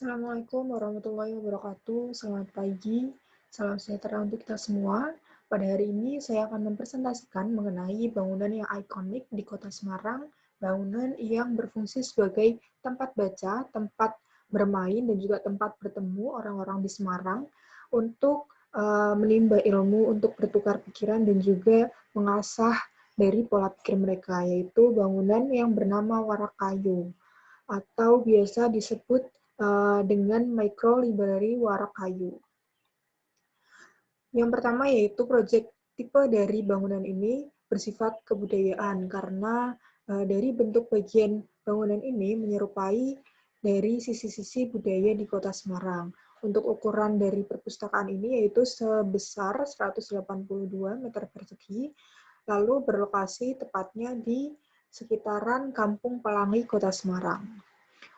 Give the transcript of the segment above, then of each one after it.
Assalamualaikum warahmatullahi wabarakatuh. Selamat pagi, salam sejahtera untuk kita semua. Pada hari ini saya akan mempresentasikan mengenai bangunan yang ikonik di Kota Semarang, bangunan yang berfungsi sebagai tempat baca, tempat bermain, dan juga tempat bertemu orang-orang di Semarang untuk menimba ilmu, untuk bertukar pikiran, dan juga mengasah dari pola pikir mereka, yaitu bangunan yang bernama Warak Kayu atau biasa disebut dengan Micro Library Warak Kayu. Yang pertama yaitu proyek tipe dari bangunan ini bersifat kebudayaan karena dari bentuk bagian bangunan ini menyerupai dari sisi-sisi budaya di Kota Semarang. Untuk ukuran dari perpustakaan ini yaitu sebesar 182 meter persegi, lalu berlokasi tepatnya di sekitaran Kampung Pelangi, Kota Semarang.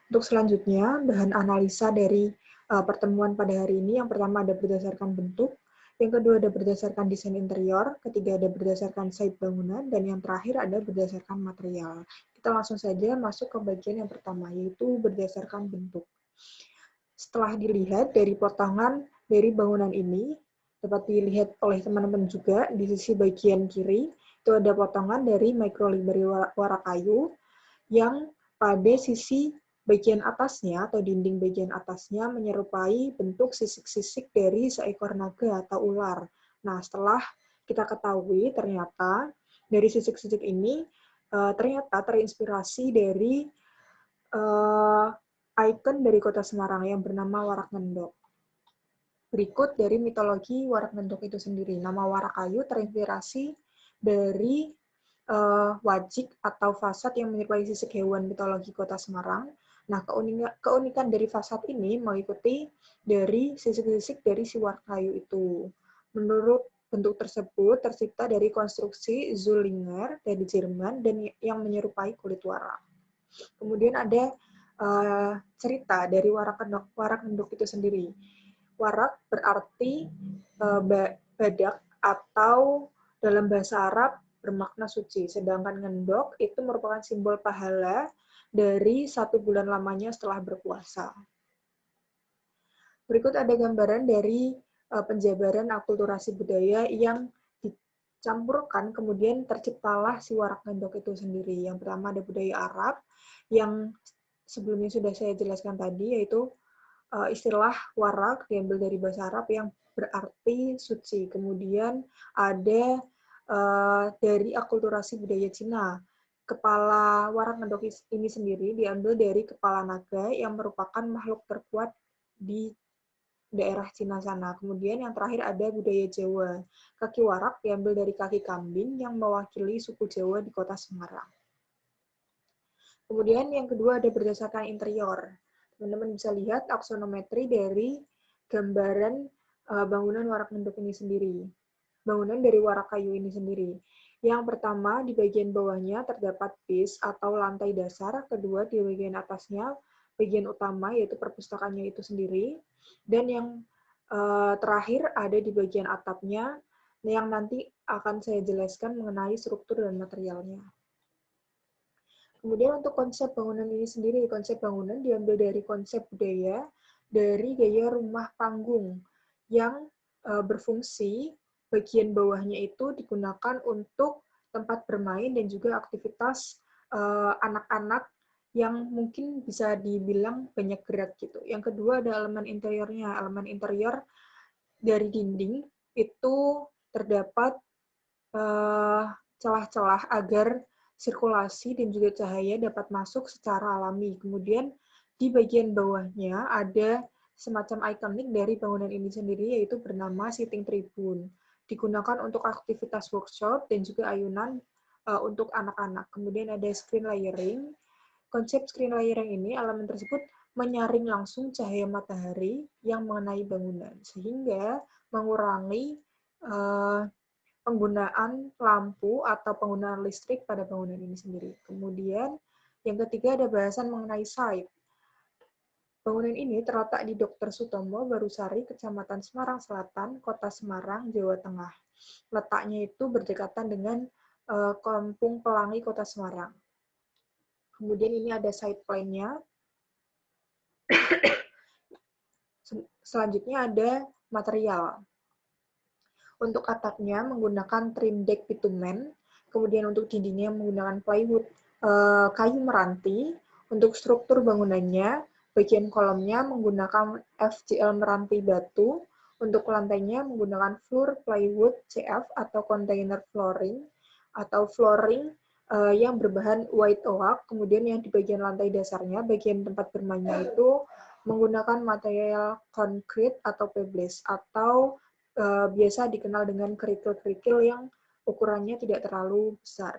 Untuk selanjutnya, bahan analisa dari pertemuan pada hari ini, yang pertama ada berdasarkan bentuk, yang kedua ada berdasarkan desain interior, ketiga ada berdasarkan site bangunan, dan yang terakhir ada berdasarkan material. Kita langsung saja masuk ke bagian yang pertama, yaitu berdasarkan bentuk. Setelah dilihat dari potongan dari bangunan ini, dapat dilihat oleh teman-teman juga di sisi bagian kiri, itu ada potongan dari Micro Library Warak Kayu yang pada sisi bagian atasnya atau dinding bagian atasnya menyerupai bentuk sisik-sisik dari seekor naga atau ular. Nah, setelah kita ketahui ternyata dari sisik-sisik ini ternyata terinspirasi dari ikon dari Kota Semarang yang bernama Warak Ngendok. Berikut dari mitologi Warak Ngendok itu sendiri. Nama Warak Kayu terinspirasi dari wajik atau fasad yang menyerupai sisik hewan mitologi Kota Semarang. Nah, keunikan dari fasad ini mengikuti dari sisik-sisik dari si Warak Kayu itu. Menurut bentuk tersebut tercipta dari konstruksi Zullinger dari Jerman dan yang menyerupai kulit warak. Kemudian ada cerita dari Warak Ngendok itu sendiri. Warak berarti badak atau dalam bahasa Arab bermakna suci, sedangkan ngendok itu merupakan simbol pahala dari 1 bulan lamanya setelah berpuasa. Berikut ada gambaran dari penjabaran akulturasi budaya yang dicampurkan, kemudian terciptalah si Warak Ngendok itu sendiri. Yang pertama ada budaya Arab, yang sebelumnya sudah saya jelaskan tadi, yaitu istilah warak diambil dari bahasa Arab yang berarti suci. Kemudian ada dari akulturasi budaya Cina. Kepala Warak Ngendok ini sendiri diambil dari kepala naga yang merupakan makhluk terkuat di daerah Cina sana. Kemudian yang terakhir ada budaya Jawa. Kaki warak diambil dari kaki kambing yang mewakili suku Jawa di Kota Semarang. Kemudian yang kedua ada berdasarkan interior. Teman-teman bisa lihat aksonometri dari gambaran bangunan Warak Ngendok ini sendiri. Bangunan dari warak kayu ini sendiri. Yang pertama, di bagian bawahnya terdapat base atau lantai dasar. Kedua, di bagian atasnya, bagian utama, yaitu perpustakaannya itu sendiri. Dan yang terakhir ada di bagian atapnya, yang nanti akan saya jelaskan mengenai struktur dan materialnya. Kemudian untuk konsep bangunan ini sendiri, konsep bangunan diambil dari konsep budaya, dari gaya rumah panggung, yang berfungsi bagian bawahnya itu digunakan untuk tempat bermain dan juga aktivitas anak-anak yang mungkin bisa dibilang banyak gerak gitu. Yang kedua ada elemen interiornya. Elemen interior dari dinding itu terdapat celah-celah agar sirkulasi dan juga cahaya dapat masuk secara alami. Kemudian di bagian bawahnya ada semacam ikonik dari bangunan ini sendiri, yaitu bernama sitting tribune. Digunakan untuk aktivitas workshop dan juga ayunan untuk anak-anak. Kemudian ada screen layering. Konsep screen layering ini, elemen tersebut menyaring langsung cahaya matahari yang mengenai bangunan, sehingga mengurangi penggunaan lampu atau penggunaan listrik pada bangunan ini sendiri. Kemudian yang ketiga ada bahasan mengenai site. Bangunan ini terletak di Dr. Sutomo Barusari, Kecamatan Semarang Selatan, Kota Semarang, Jawa Tengah. Letaknya itu berdekatan dengan Kampung Pelangi, Kota Semarang. Kemudian ini ada site plan-nya. Selanjutnya ada material. Untuk atapnya menggunakan trim deck bitumen, kemudian untuk dindingnya menggunakan plywood kayu meranti. Untuk struktur bangunannya, bagian kolomnya menggunakan FGL meranti batu. Untuk lantainya menggunakan floor plywood CF atau container flooring atau flooring yang berbahan white oak. Kemudian yang di bagian lantai dasarnya, bagian tempat bermainnya itu menggunakan material concrete atau pebbles atau biasa dikenal dengan kerikil-kerikil yang ukurannya tidak terlalu besar.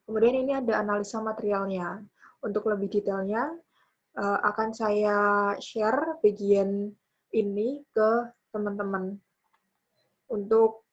Kemudian ini ada analisa materialnya. Untuk lebih detailnya, akan saya share bagian ini ke teman-teman. Untuk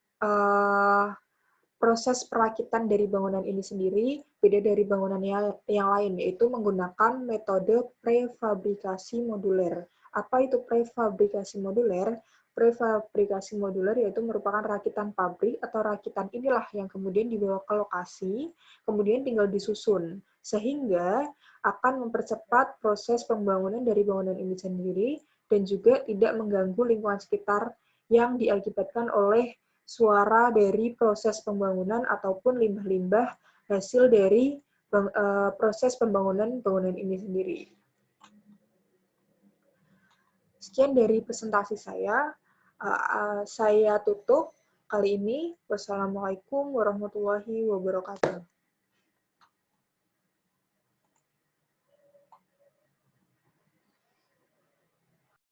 proses perakitan dari bangunan ini sendiri beda dari bangunan yang lain, yaitu menggunakan metode prefabrikasi moduler. Apa itu prefabrikasi moduler? Prefabrikasi moduler yaitu merupakan rakitan pabrik atau rakitan inilah yang kemudian dibawa ke lokasi, kemudian tinggal disusun, sehingga akan mempercepat proses pembangunan dari bangunan ini sendiri dan juga tidak mengganggu lingkungan sekitar yang diakibatkan oleh suara dari proses pembangunan ataupun limbah-limbah hasil dari proses pembangunan bangunan ini sendiri. Sekian dari presentasi saya. Saya tutup kali ini. Wassalamualaikum warahmatullahi wabarakatuh.